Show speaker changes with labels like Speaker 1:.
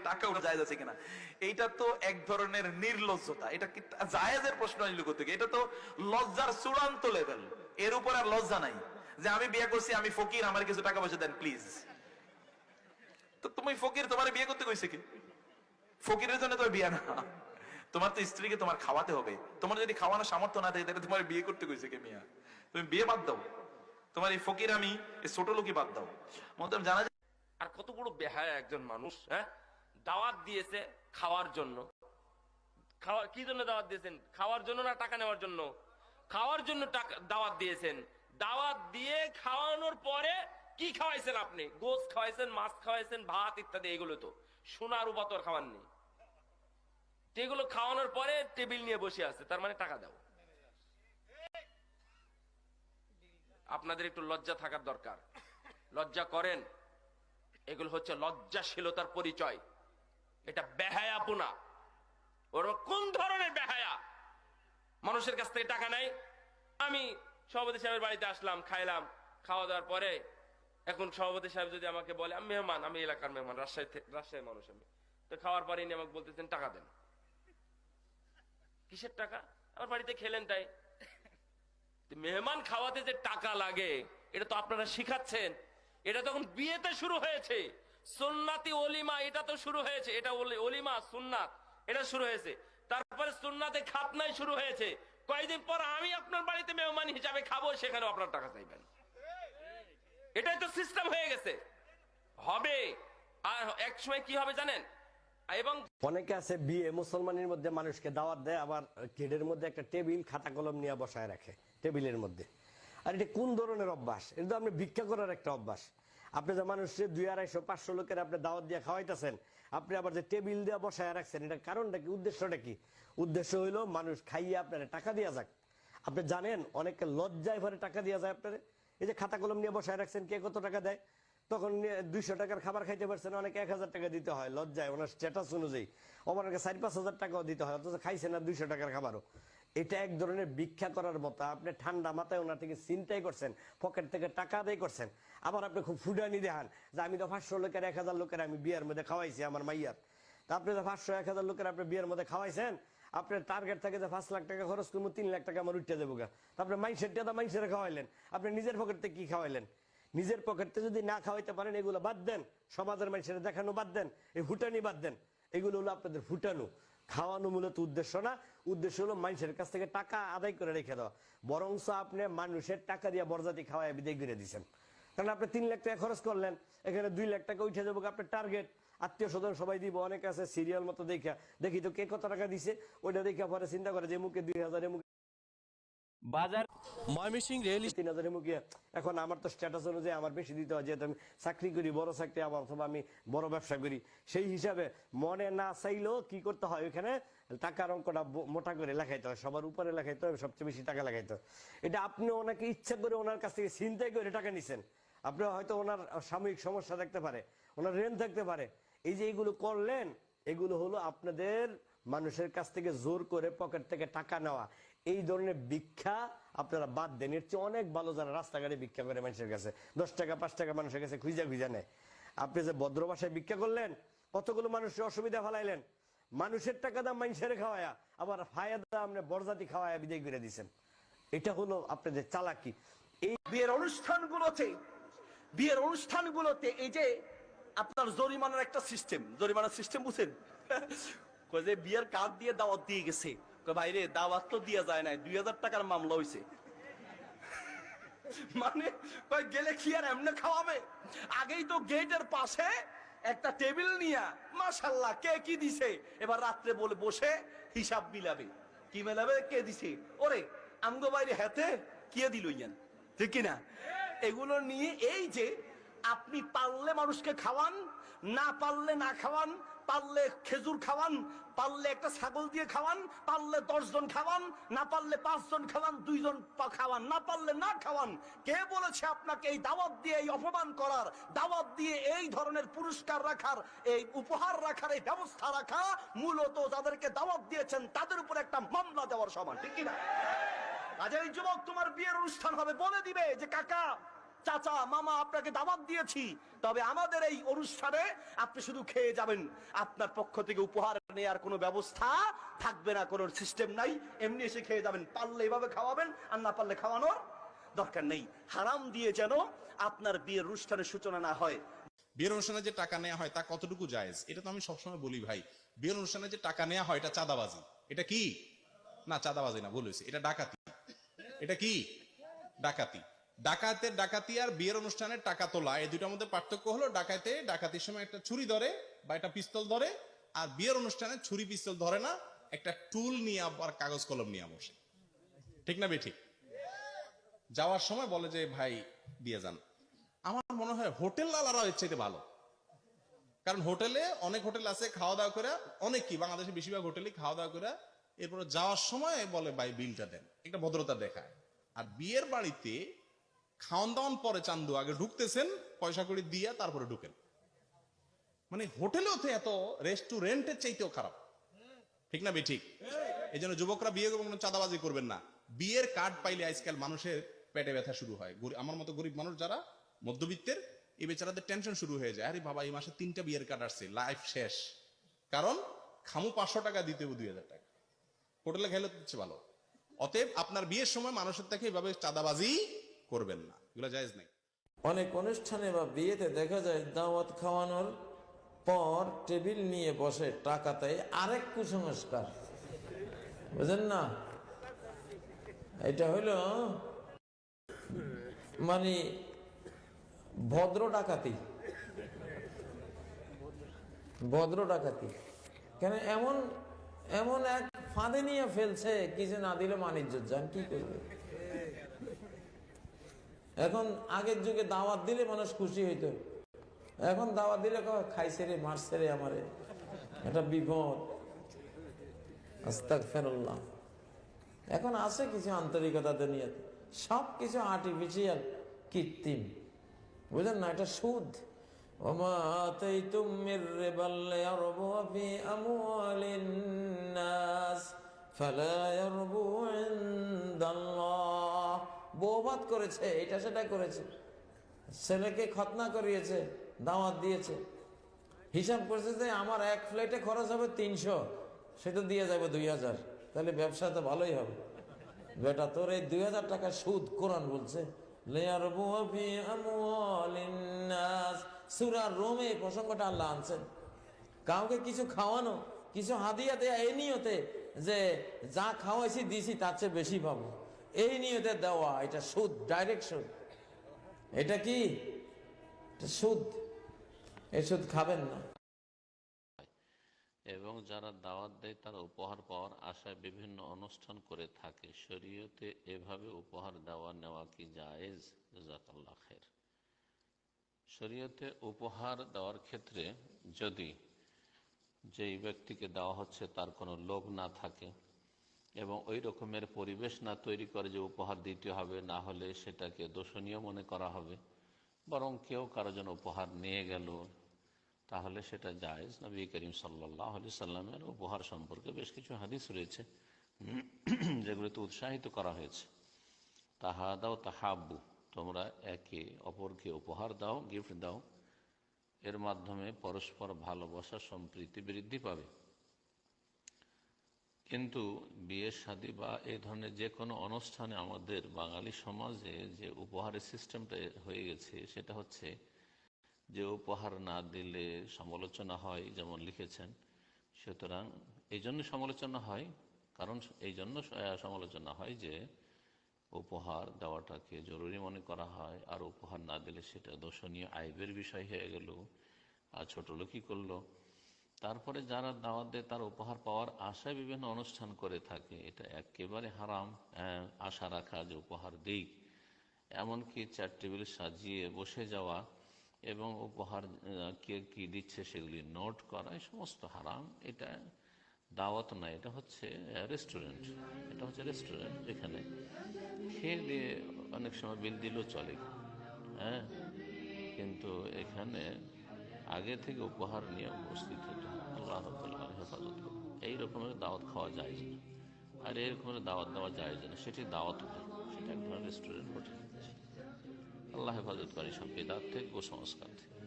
Speaker 1: টাকা উঠা জায়েজ আছে কিনা। এইটা তো এক ধরনের নির্লজ্জতা। এটা কি জায়েজের প্রশ্ন আসলো কোথা থেকে? এটা তো লজ্জার চূড়ান্ত লেভেল। এর উপর আর লজ্জা নাই যে আমি বিয়ে করছি, আমি ফকির, আমার কিছু টাকা পয়সা দেন প্লিজ। তো তুমি ফকির, তোমার বিয়ে করতে কইছে কি? ফকিরের জন্য তো বিয়ে না, তোমার তো স্ত্রীকে তোমার খাওয়াতে হবে। তোমার যদি খাওয়ানোর সামর্থ্য না থাকে তাহলে তোমার বিয়ে করতে কইছে কে? মিয়া তুমি বিয়ে বাদ দাও, তোমার এই ফকির আমি এই ছোট লোকই বাদ দাও। মোহতারাম জানা যায়।
Speaker 2: আর কত বড় বেহায়া একজন মানুষ, হ্যাঁ? দাওয়াত দিয়েছে খাওয়ার জন্য। খাওয়া কি জন্য দাওয়াত দিয়েছেন? খাওয়ার জন্য না টাকা নেওয়ার জন্য? খাওয়ার জন্য টাকা দাওয়াত দিয়েছেন। দাওয়াত দিয়ে খাওয়ানোর পরে কি খাওয়াইছেন আপনি? গোশত খাওয়াইছেন, মাছ খাওয়াইছেন, ভাত ইত্যাদি। এগুলো তো সোনার উপাতর খাওয়াননি। এগুলো খাওয়ানোর পরে টেবিল নিয়ে বসে আছে, তার মানে টাকা দাও। আপনাদের একটু লজ্জা থাকার দরকার। লজ্জা করেন। এগুলো হচ্ছে লজ্জাশীলতার পরিচয়। এটা বেহায়াপনা। ওর কোন ধরনের বেহায়া? মানুষের কাছ থেকে টাকা নেয়। আমি সভাপতি সাহেবের বাড়িতে আসলাম, খাইলাম, খাওয়া দাওয়ার পরে এখন সভাপতি সাহেব যদি আমাকে বলে, আমি মেহমান, আমি এলাকার মেহমান, রাজশাহীর মানুষ আমি, তো খাওয়ার পরে ইনি আমাকে বলতেছেন টাকা দেন। কিসের টাকা? আমার বাড়িতে খেলেন তাই। মেহমান খাওয়াতে যে টাকা লাগে এটা তো আপনারা শিখাচ্ছেন। এটা তখন বিয়েতে শুরু হয়েছে, সুন্নাতি ওলিমা এটা তো শুরু হয়েছে। এটা ওলিমা সুন্নাত এটা শুরু হয়েছে। তারপরে সুন্নাতে খাতনাই শুরু হয়েছে। কয়েকদিন পর আমি আপনার বাড়িতে মেহমান হিসাবে খাবো, সেখানেও আপনার টাকা চাইবেন। এটাই তো সিস্টেম হয়ে গেছে। হবে আর এক সময় কি হবে জানেন? এবং
Speaker 3: অনেকে আছে বিয়ে মুসলমানের মধ্যে মানুষকে দাওয়াত দেয়, আবার গেটের মধ্যে একটা টেবিল খাতা কলম নিয়ে বসায় রাখে টেবিলের মধ্যে। আর এটা কোন ধরনের অভ্যাস? এটা তো আপনি ভিক্ষা করার একটা অভ্যাস। আপনি যে মানুষের 200-250 লোকের আপনি দাওয়াত দিয়ে খাওয়াইতেছেন, আপনি আবার যে টেবিল দিয়ে বসায় রাখছেন, এটা কারণটা কি? উদ্দেশ্যটা কি? উদ্দেশ্য হইলো মানুষ খাইয়ে আপনারা টাকা দিয়ে যাক। আপনি জানেন অনেকে লজ্জায় ভরে টাকা দিয়ে যায় আপনারা। এই যে খাতা কলম নিয়ে বসায় রাখছেন, কে কত টাকা দেয়? তখন 200 টাকার খাবার খাইতে পারছেন, অনেকে 1000 টাকা দিতে হয় লজ্জায়, ওনার স্ট্যাটাস অনুযায়ী। অনেকে 4-5 হাজার টাকাও দিতে হয়, অথচ খাইছে না 200 টাকার খাবারও। এটা এক ধরনের ভিক্ষা করার মতো। আপনি ঠান্ডা মাথায় ওনার থেকে চিন্তাই করছেন, পকেট থেকে টাকা আদায় করছেন। আবার আপনি খুব ফুটানি দেখান যে আমি তো 500 লোকের 1000 লোকের আমি বিয়ের মধ্যে খাওয়াইছি আমার মাইয়ার। তা আপনি তো 500-1000 লোকের আপনি বিয়ের মধ্যে খাওয়াইছেন, আপনার টার্গেট থাকে যে 5 লাখ টাকা খরচ করবো, 3 লাখ টাকা আমার উঠতে দেবো গা। তারপরে মাইসের টাকা মাইসের খাওয়াইলেন, আপনি নিজের পকেট থেকে কি খাওয়াইলেন? নিজের পকেটে যদি না খাওয়াইতে পারেন, এগুলো বাদ দেন। সমাজের মানুষের দেখানো বাদ দেন, এই ফুটানি বাদ দেন। এগুলো হলো আপনাদের ফুটানো। খাওয়ানো মূলত উদ্দেশ্য না। উদ্দেশ্য হলো মানুষের কাছ থেকে টাকা আদায় করে রেখে দেওয়া। বরঞ্চ আপনি মানুষের টাকা দিয়ে বরজাতি খাওয়ায় বিদায় করে দিচ্ছেন। কারণ আপনি 3 লাখ টাকা খরচ করলেন, এখানে 2 লাখ টাকা উঠে যাবো আপনার টার্গেট। আত্মীয় স্বজন সবাই দিব, অনেকে আছে সিরিয়াল মতো দেখা দেখি তো কে কত টাকা দিছে, ওইটা দেখা পরে চিন্তা করে যে মুখে 2000 মুখে
Speaker 4: বাজার ময়মনসিংহ রেল
Speaker 3: 3000 মুখে। এখন আমার তো স্ট্যাটাস অনুযায়ী আমার বেশি দিতে হয়, যেহেতু আমি চাকরি করি, বড় চাকরি, আবার অথবা আমি বড় ব্যবসা করি। সেই হিসাবে মনে না চাইলেও কি করতে হয়, ওইখানে টাকার অঙ্কটা মোটা করে লেখাইতে হয়, সবার উপরে লেখাইতে হবে, সবচেয়ে বেশি টাকা লাগাইতে হয়। এটা আপনি ওনাকে ইচ্ছা করে ওনার কাছ থেকে চিন্তাই করে টাকা নিছেন। আপনি হয়তো ওনার সাময়িক সমস্যা থাকতে পারে, ওনার ঋণ থাকতে পারে। এই যে এইগুলো করলেন, এগুলো হলো আপনাদের মানুষের কাছ থেকে জোর করে পকেট থেকে টাকা নেওয়া। এই ধরনের ভিক্ষা আপনারা বাদ দেন। এর চেয়ে অনেক ভালো যারা রাস্তাঘাটে ভিক্ষা করে মানুষের কাছে 10 টাকা 5 টাকা মানুষের কাছে খুঁজা খুঁজা নেয়। আপনি যে ভদ্র ভাষায় ভিক্ষা করলেন, কতগুলো মানুষের অসুবিধা ফেলাইলেন। মানুষের টাকা দাম মানুষের খাওয়ায়া, আবার ফায়দা আপনি বরজাতি খাওয়ায়া বিদায় করে দিচ্ছেন। এটা হলো আপনাদের চালাকি। এই
Speaker 5: বিয়ের অনুষ্ঠানগুলোতে এই যে আপনার জরিমানার একটা সিস্টেম, জরিমানার সিস্টেম বুঝেন? কয় যে বিয়ের কার্ড দিয়ে দাওয়াত দিয়ে গেছে, বাইরে দাওয়াত তো দিয়া যায় না, 2000 টাকার মামলা হয়েছে। মানে কয় গেলে কি আর এমনি খাওয়াবে? আগেই তো গেটের পাশে একটা টেবিল নিয়া মাশাআল্লাহ কে কি দিছে, এবার রাত্রে বলে বসে হিসাব মিলাবে। কি মেলাবে? কে দিছে? ওরে আমগো বাইরে হাতে কে দিল ইয়ান, ঠিক কিনা? এগুলো নিয়ে এই যে আপনি পারলে মানুষকে খাওয়ান, না পারলে না খাওয়ান, পারলে খেজুর খাওয়ান, পারলে একটা ছাগল দিয়ে খাওয়ান, পারলে 10 জন খাওয়ান, না পারলে 5 জন খাওয়ান, 2 জন খাওয়ান, না পারলে না খাওয়ান। কে বলেছে আপনাকে এই দাওয়াত দিয়ে এই অপমান করার, দাওয়াত দিয়ে এই ধরনের পুরস্কার রাখার, এই উপহার রাখার, এই ব্যবস্থা রাখা? মূলত যাদেরকে দাওয়াত দিয়েছেন তাদের উপর একটা মামলা দেওয়ার সমান, ঠিক কিনা? আজ এই যুবক তোমার বিয়ের অনুষ্ঠান হবে, বলে দিবে যে কাকা চাচা মামা আপনাকে দাওয়াত দিয়েছি, তবে আমাদের এই অনুষ্ঠানে আপনি শুধু খেয়ে যাবেন, আপনার পক্ষ থেকে উপহার নেওয়ার কোনো ব্যবস্থা থাকবে না, কোনো সিস্টেম নাই, এমনি এসে খেয়ে যাবেন, পারলে এভাবে খাওয়াবেন আর না পারলে খাওয়ানোর দরকার নেই। হারাম দিয়ে যেন আপনার বিয়ের অনুষ্ঠানের সূচনা না হয়।
Speaker 6: বিয়ের অনুষ্ঠানে যে টাকা নেওয়া হয় তা কতটুকু জায়েজ? এটা তো আমি সবসময় বলি ভাই, বিয়ের অনুষ্ঠানে যে টাকা নেওয়া হয় এটা চাঁদাবাজি। এটা কি? না, চাঁদাবাজি না, ভুল হয়েছে, এটা ডাকাতি। এটা কি? ডাকাতি। ডাকাতি আর বিয়ের অনুষ্ঠানে টাকা তোলা, এই দুইটার মধ্যে পার্থক্য হলো, ডাকাতির সময় একটা ছুরি ধরে বা একটা পিস্তল ধরে, আর বিয়ের অনুষ্ঠানে ছুরি পিস্তল ধরে না, একটা টুল নিয়ে আর কাগজ কলম নিয়ে বসে। ঠিক না বেঠিক? যাওয়ার সময় বলে যে ভাই দিয়ে যান। আমার মনে হয় হোটেল লালারা হচ্ছে এটা ভালো, কারণ অনেক হোটেল আছে খাওয়া দাওয়া করে, অনেক কি বাংলাদেশে বেশিরভাগ হোটেলে খাওয়া দাওয়া করে এরপরে যাওয়ার সময় বলে ভাই বিলটা দেন, একটা ভদ্রতা দেখায়। আর বিয়ের বাড়িতে খাওয়ান দাওয়ান পরে চান্দু, আগে ঢুকতেছেন পয়সা করে দিয়া তারপরে ঢুকেন। মানে হোটেলেও তো এত রেস্টুরেন্টের চাইতেও খারাপ। ঠিক না বেঠিক? এই জন্য যুবকরা বিয়ে কোনো চাঁদাবাজি করবেন না। বিয়ের কার্ড পাইলে আজকাল মানুষের পেটে ব্যথা শুরু হয়। আমার মতো গরিব মানুষ যারা মধ্যবিত্তের, এই বেচারাদের টেনশন শুরু হয়ে যায়, আরে বাবা এই মাসে 3টা বিয়ের কার্ড আসছে, লাইফ শেষ। কারণ খামু 500 টাকা দিতে হবে 2000 টাকা, হোটেলে খাইলে হচ্ছে ভালো। অতএব আপনার বিয়ের সময় মানুষের থেকে এইভাবে চাঁদাবাজি করবেন না, এগুলো জায়েজ নাই।
Speaker 7: অনেক অনুষ্ঠানে বা বিয়েতে দেখা যায় দাওয়াত খাওয়ানোর পর টেবিল নিয়ে বসে টাকাতে আরেক কুসংস্কার, বুঝেন না? এটা হইল মানে ভদ্র ডাকাতি। কেন এমন এক ফাঁদে নিয়ে ফেলছে, কিছু না দিলে মানিজ্জত যান, কি করবে? এখন আগের যুগে দাওয়াত দিলে মানুষ খুশি হইতো, এখন দাওয়াত দিলে খাইছে রে, মারছে রে আমারে, এটা বিপদ। আস্তাগফিরুল্লাহ। এখন আছে কিছু আন্তরিকতা দুনিয়াতে, সব কিছু আর্টিফিশিয়াল, কৃত্রিম, বুঝলেন না? এটা সুদ। ওমা আতাইতুম মির রিবাল ইয়ারবু ফি আমওয়ালিন নাস ফালা ইয়ারবু ইনদাল্লাহ। বউভাত করেছে, এটা সেটা করেছে, ছেলেকে খতনা করিয়েছে, দাওয়াত দিয়েছে, হিসাব করছে যে আমার এক ফ্লাইটে খরচ হবে 300, সেটা দিয়ে যাবে 2000, তাহলে ব্যবসা তো ভালোই হবে। বেটা তোর এই 2000 টাকা সুদ, কোরআন বলছে সূরা রোমে প্রসঙ্গটা আল্লাহ আনছেন। কাউকে কিছু খাওয়ানো, কিছু হাদিয়া দেয়া এই নিয়তে যে যা খাওয়াইছি দিছি তার চেয়ে বেশি পাবো, এই নিয়তে দেওয়া, এটা সুদ, ডাইরেক্ট সুদ। এটা কি? এটা সুদ। এই সুদ খাবেন না।
Speaker 8: এবং যারা দাওয়াত দেয় তারা উপহার পাওয়ার আশায় বিভিন্ন অনুষ্ঠান করে থাকে, শরীয়তে এভাবে উপহার দেওয়া নেওয়া কি জায়েজ? জাযাকাল্লাহ খাইর। শরীয়তে উপহার দেওয়ার ক্ষেত্রে যদি যেই ব্যক্তিকে দেওয়া হচ্ছে তার কোনো লোভ না থাকে এবং ওই রকমের পরিবেশ না তৈরি করে যে উপহার দিতে হবে, না হলে সেটাকে দোষণীয় মনে করা হবে, বরং কেউ কারো জন্য উপহার নিয়ে গেল, তাহলে সেটা জায়েজ। নবী করিম সাল্লাল্লাহু আলাইহি সাল্লামের উপহার সম্পর্কে বেশ কিছু হাদিস রয়েছে যেগুলোতে উৎসাহিত করা হয়েছে। তাহাদাও তাহাব্বু, তোমরা একে অপরকে উপহার দাও, গিফট দাও, এর মাধ্যমে পরস্পর ভালোবাসা সম্প্রীতি বৃদ্ধি পাবে। কিন্তু বিয়ে শাদী বা এই ধরনের যে কোনো অনুষ্ঠানে আমাদের বাঙালি সমাজে যে উপহারের সিস্টেমটা হয়ে গেছে সেটা হচ্ছে যে উপহার না দিলে সমালোচনা হয়, যেমন লিখেছেন। সুতরাং এই জন্য সমালোচনা হয়, কারণ এই জন্য সমালোচনা হয় যে উপহার দেওয়াটাকে জরুরি মনে করা হয়, আর উপহার না দিলে সেটা দোষণীয়, আইবের বিষয় হয়ে গেল, আর ছোট লোকই করলো। তারপরে যারা দাওয়াত দেয় তার উপহার পাওয়ার আশায় বিভিন্ন অনুষ্ঠান করে থাকে, এটা একেবারে হারাম। আশা রাখা যে উপহার দিই, এমনকি চেয়ার টেবিল সাজিয়ে বসে যাওয়া এবং উপহার কে কি দিচ্ছে সেগুলি নোট করা, এই সমস্ত হারাম। এটা দাওয়াত না, এটা হচ্ছে রেস্টুরেন্ট। যেখানে খেয়ে দিয়ে অনেক সময় বিল দিলেও চলে, হ্যাঁ, কিন্তু এখানে আগে থেকে উপহার নিয়ে উপস্থিত হতে হয়। আল্লাহ রাব্বুল আলামিন হেফাজত করুন। এই রকমের দাওয়াত খাওয়া যায় না, আর এই রকমের দাওয়াত দেওয়া যায় না, সেটি দাওয়াত না, সেটা এক ধরনের রেস্টুরেন্ট, হোটেল। আল্লাহ হেফাজত করে সব বিদআত থেকে, কুসংস্কার থেকে।